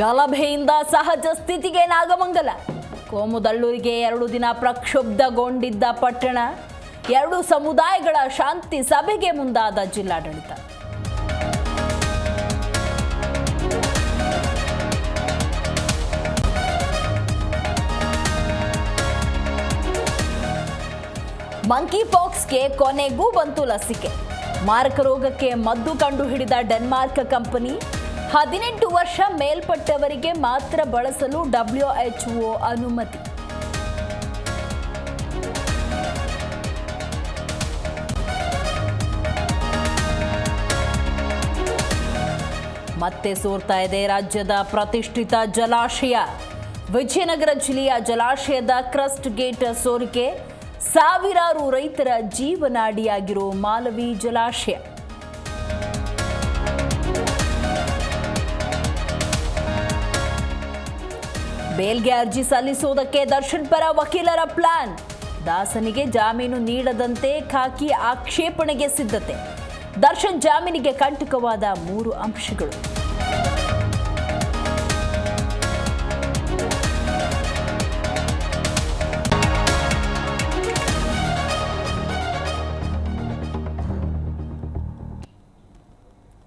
ಗಲಭೆಯಿಂದ ಸಹಜ ಸ್ಥಿತಿಗೆ ನಾಗಮಂಗಲ. ಕೋಮುದಳ್ಳೂರಿಗೆ 2 ದಿನ ಪ್ರಕ್ಷುಬ್ಧಗೊಂಡಿದ್ದ ಪಟ್ಟಣ. 2 ಸಮುದಾಯಗಳ ಶಾಂತಿ ಸಭೆಗೆ ಮುಂದಾದ ಜಿಲ್ಲಾಡಳಿತ. ಮಂಕಿ ಪಾಕ್ಸ್ಗೆ ಕೊನೆಗೂ ಬಂತು ಲಸಿಕೆ. ಮಾರಕ ರೋಗಕ್ಕೆ ಮದ್ದು ಕಂಡುಹಿಡಿದ ಡೆನ್ಮಾರ್ಕ್ ಕಂಪನಿ. 18 ವರ್ಷ ಮೇಲ್ಪಟ್ಟವರಿಗೆ ಮಾತ್ರ ಬಳಸಲು WHO ಅನುಮತಿ. ಮತ್ತೆ ಸೋರ್ತಾ ಇದೆ ರಾಜ್ಯದ ಪ್ರತಿಷ್ಠಿತ ಜಲಾಶಯ. ವಿಜಯನಗರ ಜಿಲ್ಲೆಯ ಜಲಾಶಯದ ಕ್ರಸ್ಟ್ ಗೇಟ್ ಸೋರಿಕೆ. ಸಾವಿರಾರು ರೈತರ ಜೀವನಾಡಿಯಾಗಿರೋ ಮಾಲವಿ ಜಲಾಶಯ. ಬೇಲ್ಗೆ ಅರ್ಜಿ ಸಲ್ಲಿಸುವುದಕ್ಕೆ ದರ್ಶನ್ ಪರ ವಕೀಲರ ಪ್ಲಾನ್. ದಾಸನಿಗೆ ಜಾಮೀನು ನೀಡದಂತೆ ಖಾಕಿ ಆಕ್ಷೇಪಣೆಗೆ ಸಿದ್ಧತೆ. ದರ್ಶನ್ ಜಾಮೀನಿಗೆ ಕಂಟಕವಾದ 3 ಅಂಶಗಳು.